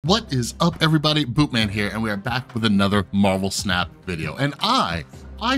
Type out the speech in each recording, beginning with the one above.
What is up, everybody? Bootman here, and we are back with another Marvel Snap video. And I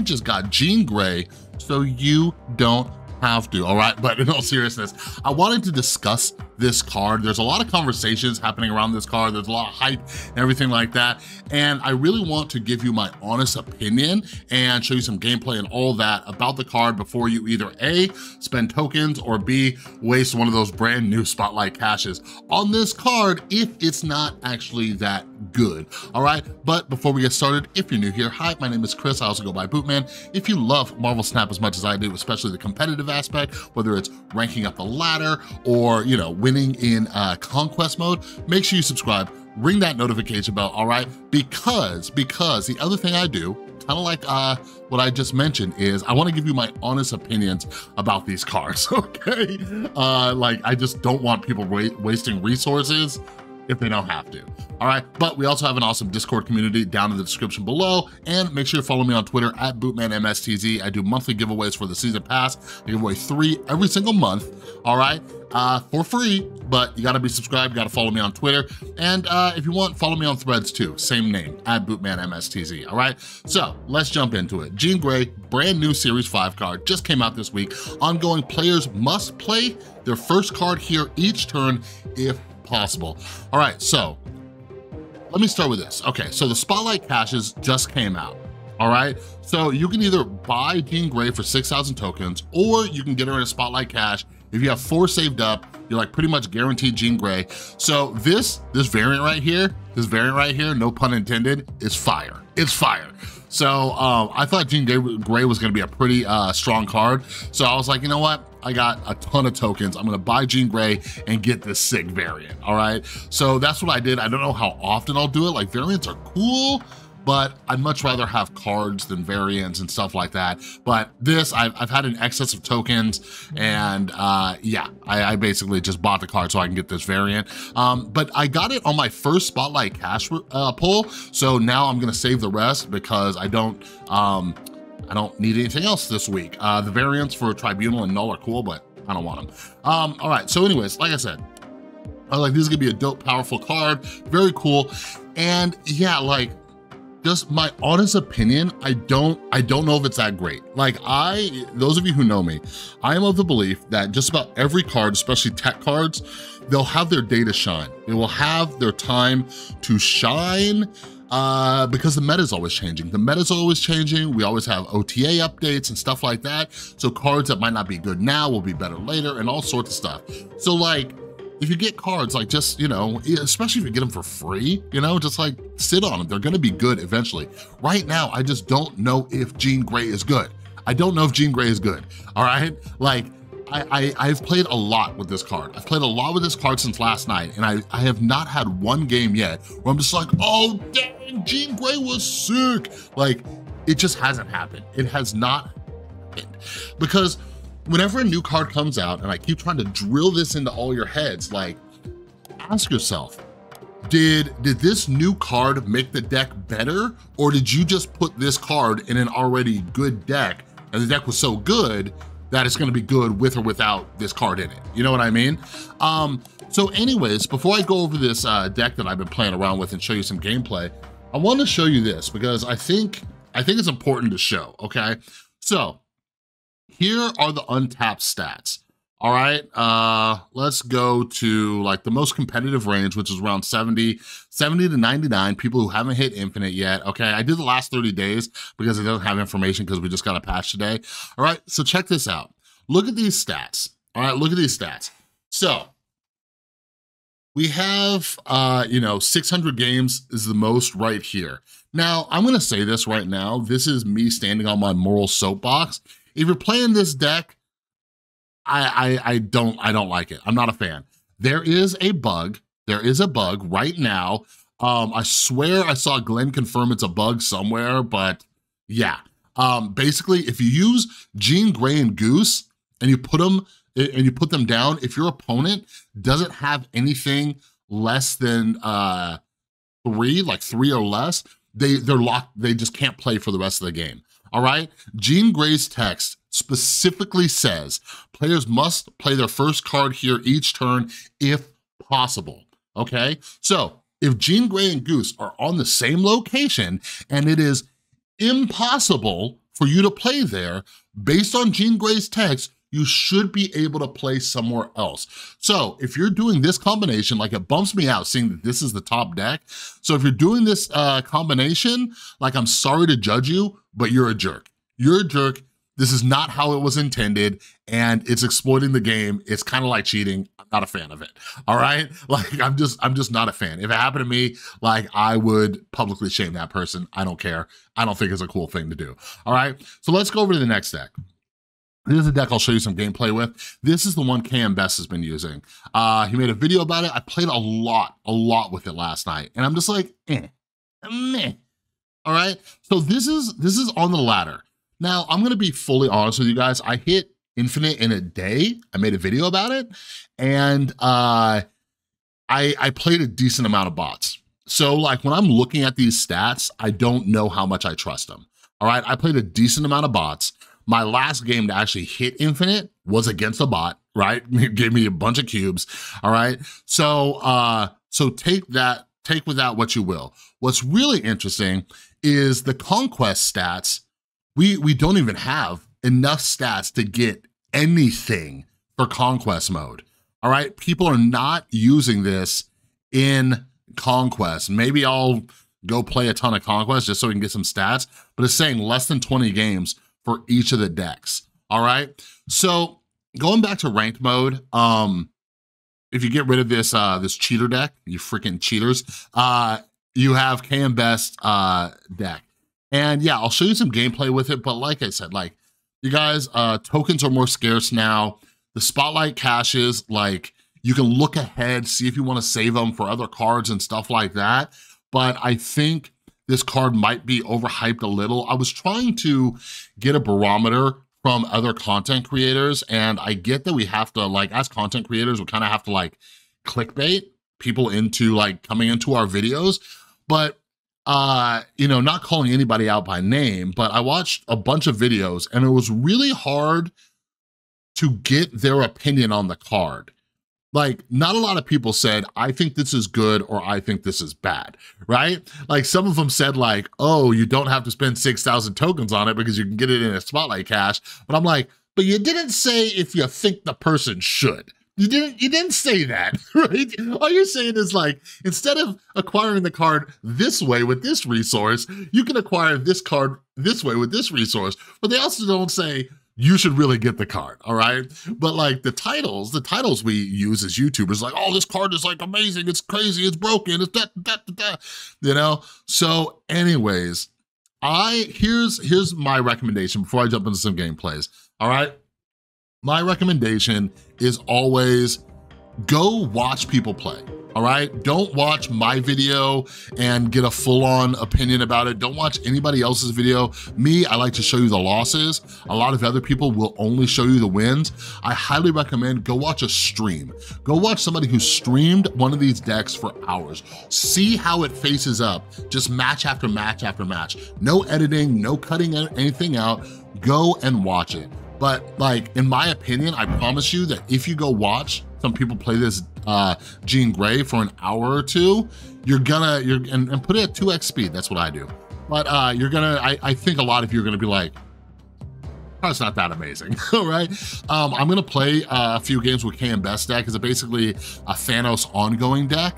just got Jean Grey, so you don't have to, all right? But in all seriousness, I wanted to discuss this card. There's a lot of conversations happening around this card. There's a lot of hype and everything like that. And I really want to give you my honest opinion and show you some gameplay and all that about the card before you either A, spend tokens, or B, waste one of those brand new spotlight caches on this card if it's not actually that good, all right? But before we get started, if you're new here, hi, my name is Chris. I also go by Bootman. If you love Marvel Snap as much as I do, especially the competitive aspect, whether it's ranking up the ladder or, you know, winning in conquest mode, make sure you subscribe, ring that notification bell, all right? Because the other thing I do, kind of like what I just mentioned, is I want to give you my honest opinions about these cards, okay? Like, I just don't want people wasting resources if they don't have to, all right? But we also have an awesome Discord community down in the description below, and make sure to follow me on Twitter at BootmanMSTZ. I do monthly giveaways for the season pass. I give away 3 every single month, all right? For free, but you gotta be subscribed, you gotta follow me on Twitter, and if you want, follow me on Threads too, same name, at BootmanMSTZ, all right? So let's jump into it. Jean Grey, brand new Series 5 card, just came out this week. Ongoing, players must play their first card here each turn if possible. All right, so let me start with this. Okay, so the Spotlight caches just came out, all right? So you can either buy Jean Grey for 6,000 tokens, or you can get her in a Spotlight cache. If you have 4 saved up, you're like pretty much guaranteed Jean Grey. So this variant right here, no pun intended, is fire. It's fire. So I thought Jean Grey was gonna be a pretty strong card. So I was like, you know what? I got a ton of tokens. I'm gonna buy Jean Grey and get this sick variant, all right? So that's what I did. I don't know how often I'll do it. Like, variants are cool, but I'd much rather have cards than variants and stuff like that. But this, I've had an excess of tokens, and yeah, I basically just bought the card so I can get this variant. But I got it on my first Spotlight cache pull, so now I'm gonna save the rest because I don't need anything else this week. The variants for Tribunal and Null are cool, but I don't want them. All right, so anyways, like I said, I was like, this is gonna be a dope, powerful card, very cool. And yeah, like, just my honest opinion, I don't know if it's that great. Like, those of you who know me, I am of the belief that just about every card, especially tech cards, they'll have their day to shine. They will have their time to shine because the meta is always changing. The meta's always changing. We always have OTA updates and stuff like that. So cards that might not be good now will be better later and all sorts of stuff. So like, if you get cards, like, just, you know, especially if you get them for free, you know, just like sit on them. They're gonna be good eventually. Right now, I just don't know if Jean Grey is good. I don't know if Jean Grey is good, all right? Like, I've played a lot with this card. I've played a lot with this card since last night, and I have not had one game yet where I'm just like, oh, dang, Jean Grey was sick. Like, it just hasn't happened. It has not happened. Because whenever a new card comes out, and I keep trying to drill this into all your heads, like, ask yourself, did this new card make the deck better, or did you just put this card in an already good deck, and the deck was so good that it's gonna be good with or without this card in it? You know what I mean? So anyways, before I go over this deck that I've been playing around with and show you some gameplay, I wanna show you this because I think it's important to show, okay? So, here are the untapped stats, all right? Let's go to like the most competitive range, which is around 70 to 99, people who haven't hit infinite yet, okay? I did the last 30 days because it doesn't have information because we just got a patch today. All right, so check this out. Look at these stats, all right? Look at these stats. So, we have, you know, 600 games is the most right here. Now, I'm gonna say this right now, this is me standing on my moral soapbox. If you're playing this deck, I don't like it. I'm not a fan. There is a bug right now. I swear I saw Glenn confirm it's a bug somewhere, but yeah. Basically, if you use Jean Grey and Goose and you put them down, if your opponent doesn't have anything less than 3, like 3 or less, they're locked. They just can't play for the rest of the game. All right, Jean Grey's text specifically says players must play their first card here each turn if possible, okay? So if Jean Grey and Goose are on the same location and it is impossible for you to play there, based on Jean Grey's text, you should be able to play somewhere else. So if you're doing this combination, like it bumps me out seeing that this is the top deck. So if you're doing this combination, like I'm sorry to judge you, but you're a jerk. You're a jerk. This is not how it was intended, and it's exploiting the game. It's kind of like cheating. I'm not a fan of it, all right? Like, I'm just not a fan. If it happened to me, like, I would publicly shame that person. I don't care. I don't think it's a cool thing to do, all right? So let's go over to the next deck. This is a deck I'll show you some gameplay with. This is the one KM Best has been using. He made a video about it. I played a lot with it last night, and I'm just like, meh. All right? So this is on the ladder. Now, I'm gonna be fully honest with you guys. I hit Infinite in a day. I made a video about it, and I played a decent amount of bots. So like when I'm looking at these stats, I don't know how much I trust them. All right, I played a decent amount of bots. My last game to actually hit Infinite was against a bot, right? It gave me a bunch of cubes, all right? So take with that what you will. What's really interesting is the Conquest stats. We don't even have enough stats to get anything for Conquest mode, all right? People are not using this in Conquest. Maybe I'll go play a ton of Conquest just so we can get some stats, but it's saying less than 20 games for each of the decks, all right? So going back to ranked mode, if you get rid of this this cheater deck, you freaking cheaters, you have KM Best deck. And yeah, I'll show you some gameplay with it, but like I said, like, you guys, tokens are more scarce now. The spotlight caches, like, you can look ahead, see if you wanna save them for other cards and stuff like that. But I think this card might be overhyped a little. I was trying to get a barometer from other content creators, and I get that we have to, like, as content creators, we kind of have to like clickbait people into like coming into our videos. But you know, not calling anybody out by name, but I watched a bunch of videos and it was really hard to get their opinion on the card. Like, not a lot of people said, I think this is good or I think this is bad, right? Like, some of them said like, oh, you don't have to spend 6,000 tokens on it because you can get it in a spotlight cache. But I'm like, but you didn't say if you think the person should. You didn't say that, right? All you're saying is like, instead of acquiring the card this way with this resource, you can acquire this card this way with this resource. But they also don't say, you should really get the card, all right? But like the titles we use as YouTubers, like, oh, this card is like amazing, it's crazy, it's broken, it's that, you know? So anyways, here's my recommendation before I jump into some gameplays, all right? My recommendation is always go watch people play, all right? Don't watch my video and get a full-on opinion about it. Don't watch anybody else's video. Me, I like to show you the losses. A lot of other people will only show you the wins. I highly recommend go watch a stream. Go watch somebody who streamed one of these decks for hours. See how it faces up, just match after match after match. No editing, no cutting anything out. Go and watch it. But like, in my opinion, I promise you that if you go watch some people play this Jean Grey for an hour or two, and put it at 2x speed, that's what I do. But I think a lot of you are gonna be like, oh, it's not that amazing, all right? I'm gonna play a few games with KM Best deck. It's basically a Thanos ongoing deck.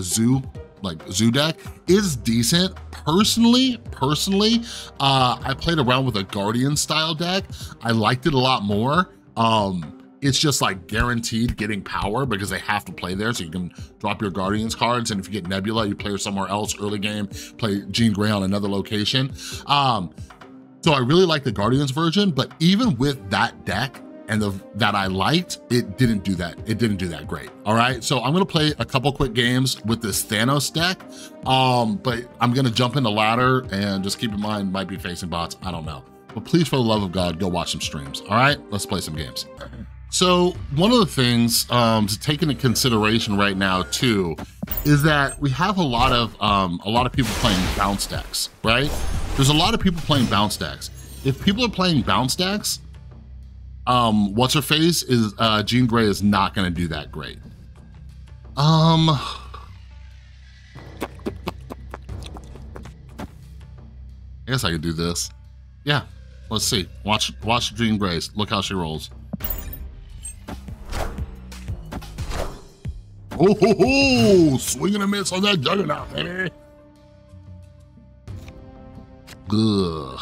Zoo deck is decent. Personally, I played around with a Guardian style deck. I liked it a lot more. It's just like guaranteed getting power because they have to play there, so you can drop your Guardians cards, and if you get Nebula, you play her somewhere else early game, play Jean Grey on another location. So I really like the Guardians version, but even with that deck, and that I liked, it didn't do that. It didn't do that great, all right? So I'm gonna play a couple quick games with this Thanos deck, but I'm gonna jump into ladder, and just keep in mind, might be facing bots, I don't know. But please, for the love of God, go watch some streams, all right? Let's play some games. So one of the things to take into consideration right now too, is that we have a lot of people playing bounce decks, right? There's a lot of people playing bounce decks. If people are playing bounce decks, what's her face is Jean Grey is not gonna do that great. I guess I could do this. Yeah, let's see. Watch Jean Grace. Look how she rolls. Oh, ho, ho! Swing and a miss on that juggernaut, baby. Ugh.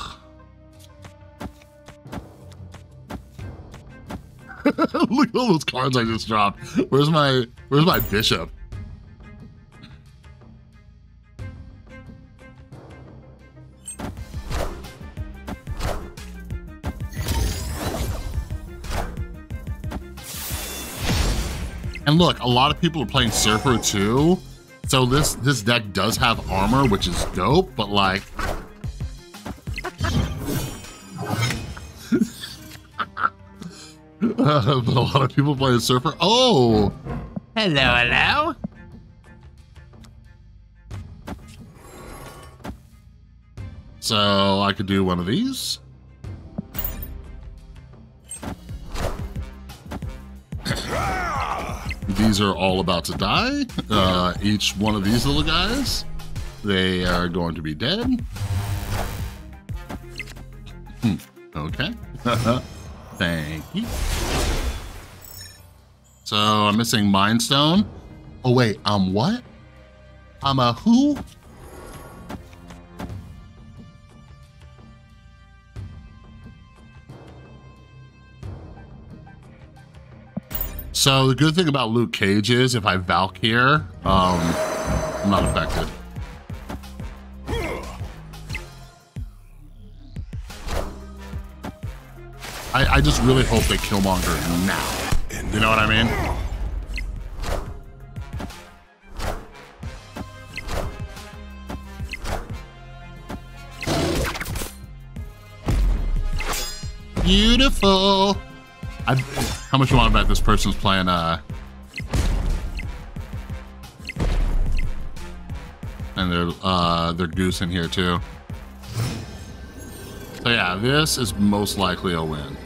Look at all those cards I just dropped. Where's my bishop? And look, a lot of people are playing Surfer too. So this deck does have armor, which is dope, but like but a lot of people playing Surfer. Oh, hello. So I could do one of these. These are all about to die. Each one of these little guys, they are going to be dead. Okay. Thank you. So I'm missing Mind Stone. Oh wait, I'm what? I'm a who? So the good thing about Luke Cage is if I Valk here, I'm not affected. I just really hope they Killmonger now. You know what I mean? Beautiful. How much you want to bet this person's playing and they're goose in here too. So yeah, this is most likely a win.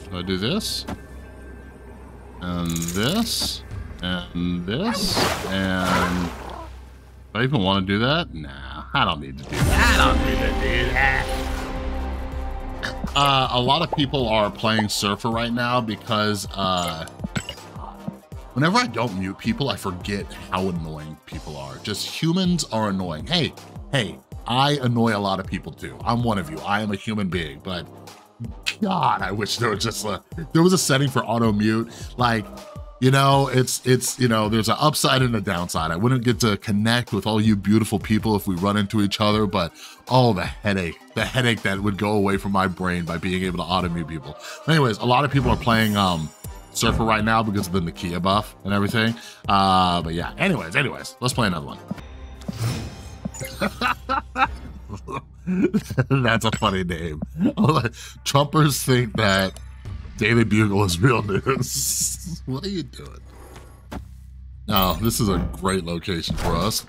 So I do this and this and this and do I even want to do that? Nah, I don't need to do that. I don't need to do that. A lot of people are playing Surfer right now because whenever I don't mute people, I forget how annoying people are. Just humans are annoying. Hey, I annoy a lot of people too. I'm one of you. I am a human being, but God, I wish there was just there was a setting for auto mute. Like, you know, it's you know, there's an upside and a downside. I wouldn't get to connect with all you beautiful people if we run into each other, but oh, the headache that would go away from my brain by being able to auto mute people. Anyways, a lot of people are playing Surfer right now because of the Nakia buff and everything. But yeah, anyways, let's play another one. That's a funny name. Trumpers think that Daily Bugle is real news. What are you doing? Oh, this is a great location for us.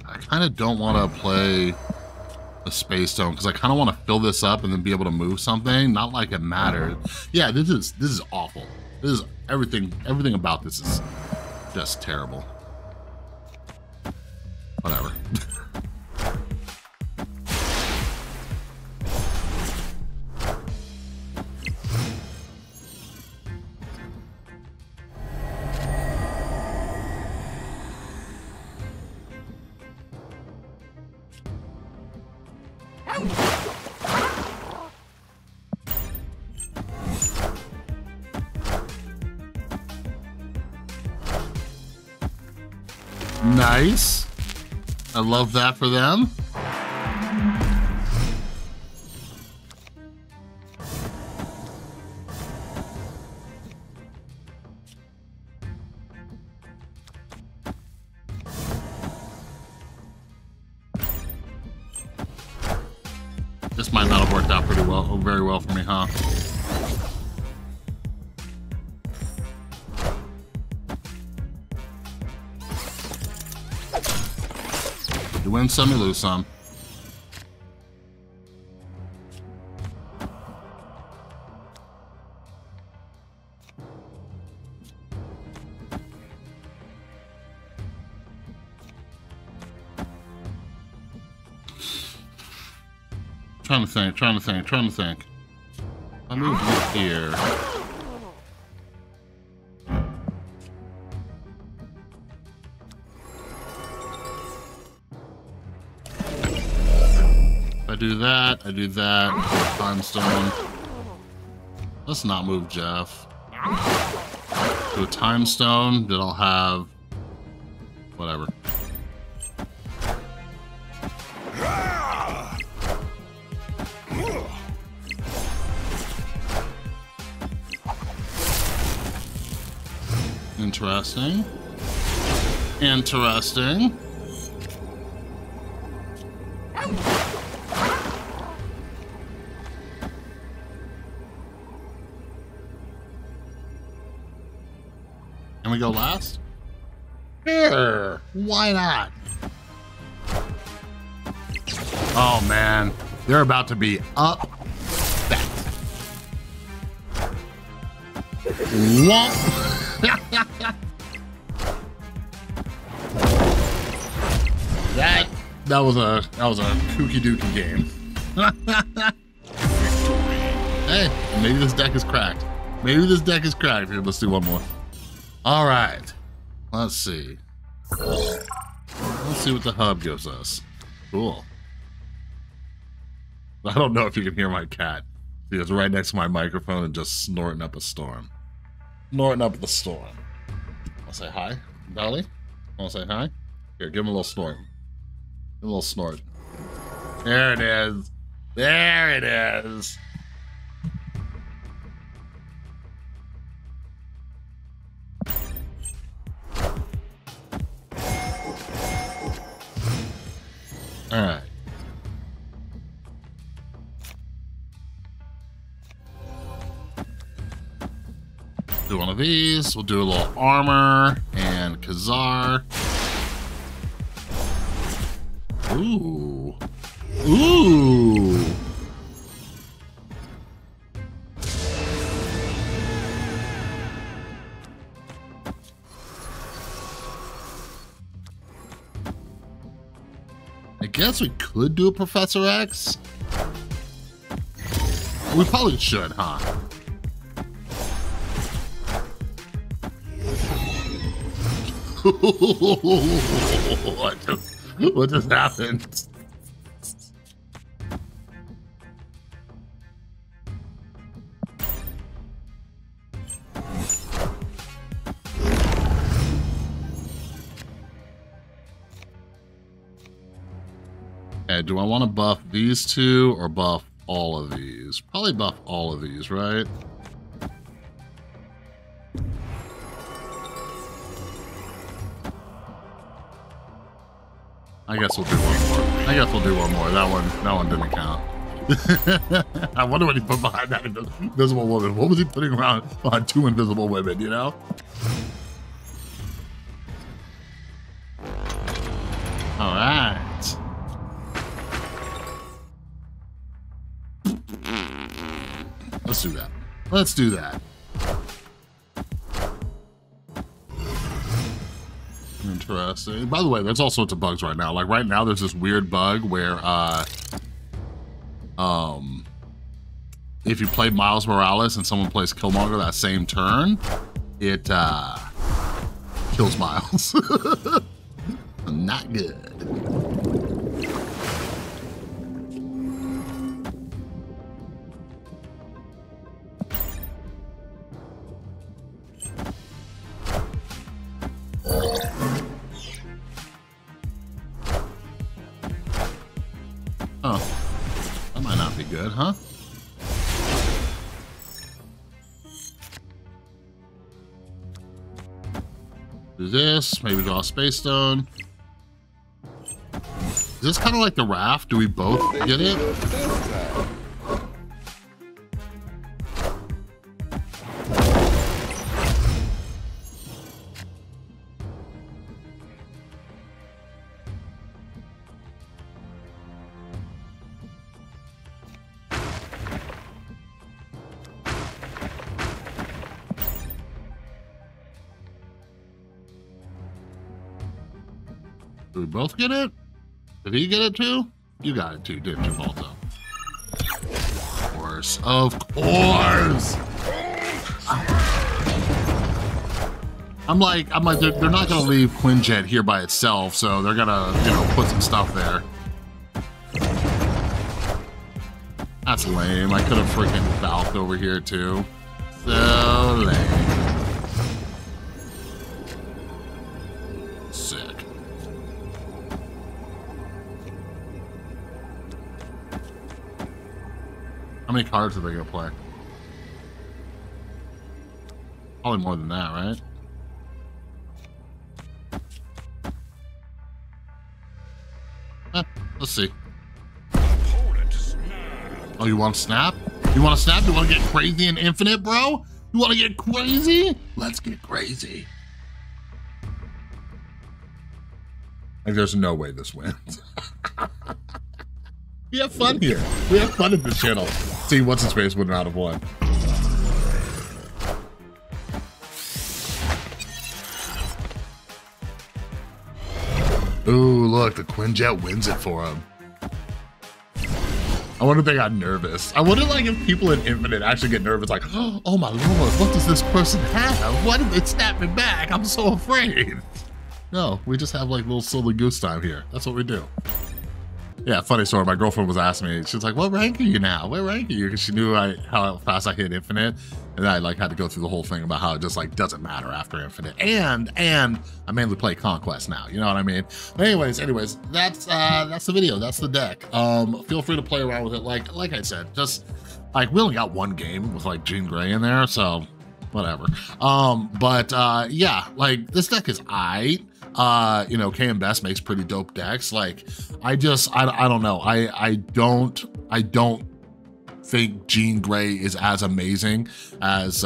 I kind of don't want to play a Space Stone because I kind of want to fill this up and then be able to move something. Not like it mattered. Yeah, this is awful. This is everything about this is just terrible. Whatever. Nice. I love that for them. This might not have worked out very well for me, huh? You win some, you lose some. Trying to think. I move you here. I do that. Time stone. Let's not move Jeff. Do a time stone that I'll have. Whatever. Interesting. Interesting. And we go last? Sure. Why not? Oh man, they're about to be upset. Womp. That was a kooky dookie game. Hey, maybe this deck is cracked. Here, let's do one more. All right, let's see. Let's see what the hub gives us. Cool. I don't know if you can hear my cat. See, it's right next to my microphone and just snorting up a storm. I'll say hi, Dolly. Wanna say hi? Here, give him a little snort. There it is. All right. Do one of these. We'll do a little armor and Khazar. Ooh. I guess we could do a Professor X. We probably should, huh? What just happened? Okay, do I want to buff these two or buff all of these? Probably buff all of these, right? I guess we'll do one more. That one didn't count. I wonder what he put behind that invisible woman. What was he putting around behind two invisible women, you know? All right. Let's do that. Interesting. By the way, there's all sorts of bugs right now. Like right now, there's this weird bug where, if you play Miles Morales and someone plays Killmonger that same turn, it kills Miles. Not good. Oh, that might not be good, huh? Do this, maybe draw a space stone. Is this kind of like the raft? Do we both get it? Did we both get it? Did he get it too? You got it too, didn't you, Balto? Of course, of course! I'm like, they're not gonna leave Quinjet here by itself, so they're gonna, you know, put some stuff there. That's lame. I could have freaking valved over here too. So lame. Sick. How many cards are they gonna play? Probably more than that, right? Let's see. Oh, you want to snap? You want to snap? You want to get crazy and infinite, bro? You want to get crazy? Let's get crazy. Like, there's no way this wins. We have fun here. We have fun at this channel. See, what's his face wouldn't out of one. Ooh, look, the Quinjet wins it for him. I wonder if they got nervous. I wonder, like, if people in Infinite actually get nervous, like, oh my lord, what does this person have? Why did they snap me back? I'm so afraid. No, we just have like little silly goose time here. That's what we do. Yeah, funny story. My girlfriend was asking me, she was like, what rank are you now? What rank are you? Because she knew how fast I hit Infinite. And I like had to go through the whole thing about how it just like doesn't matter after Infinite. And I mainly play Conquest now, you know what I mean? But anyways, that's the video. That's the deck. Feel free to play around with it. Like I said, just like we only got one game with like Jean Grey in there, so whatever. Yeah, like this deck is aight. You know, KM Best makes pretty dope decks. Like, I don't know. I don't think Jean Grey is as amazing as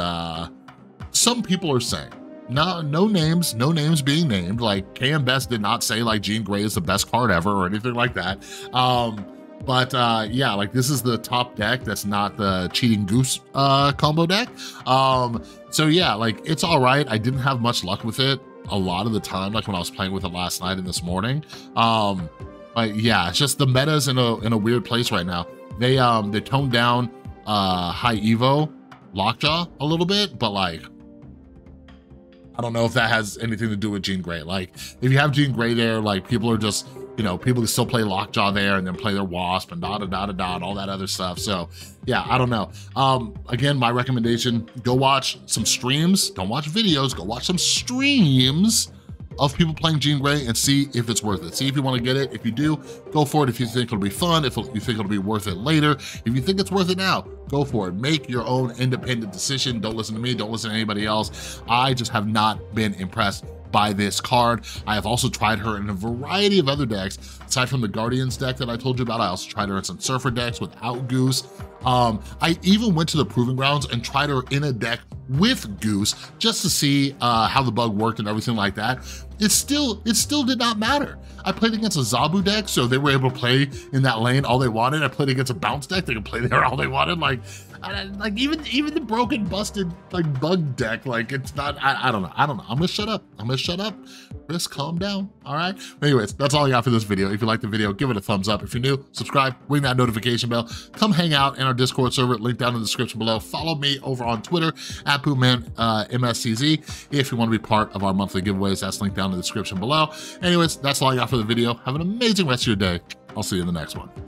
some people are saying. No names being named. Like, KM Best did not say like Jean Grey is the best card ever or anything like that. Yeah, like this is the top deck that's not the Cheating Goose combo deck. So yeah, like it's all right. I didn't have much luck with it a lot of the time, like when I was playing with it last night and this morning. But yeah, it's just the meta's in a weird place right now. They toned down High Evo Lockjaw a little bit, but like I don't know if that has anything to do with Jean Grey. Like if you have Jean Grey there, like people are just, you know, people can still play Lockjaw there and then play their Wasp and and all that other stuff. So yeah, I don't know. Again, my recommendation, go watch some streams. Don't watch videos, go watch some streams of people playing Jean Grey and see if it's worth it. See if you want to get it. If you do, go for it. If you think it'll be fun, if you think it'll be worth it later, if you think it's worth it now, go for it. Make your own independent decision. Don't listen to me, don't listen to anybody else. I just have not been impressed by this card. I have also tried her in a variety of other decks. Aside from the Guardians deck that I told you about, I also tried her in some Surfer decks without Goose. I even went to the Proving Grounds and tried her in a deck with Goose just to see how the bug worked and everything like that. It still did not matter. I played against a Zabu deck, so they were able to play in that lane all they wanted. I played against a Bounce deck, they could play there all they wanted. Like even the broken, busted like bug deck, like it's not. I don't know. I'm gonna shut up. Chris, calm down. All right. Anyways, that's all I got for this video. If you liked the video, give it a thumbs up. If you're new, subscribe, ring that notification bell. Come hang out in our Discord server, link down in the description below. Follow me over on Twitter at BootmanMSCZ. If you want to be part of our monthly giveaways, that's linked down in the description below. Anyways, that's all I got for the video. Have an amazing rest of your day. I'll see you in the next one.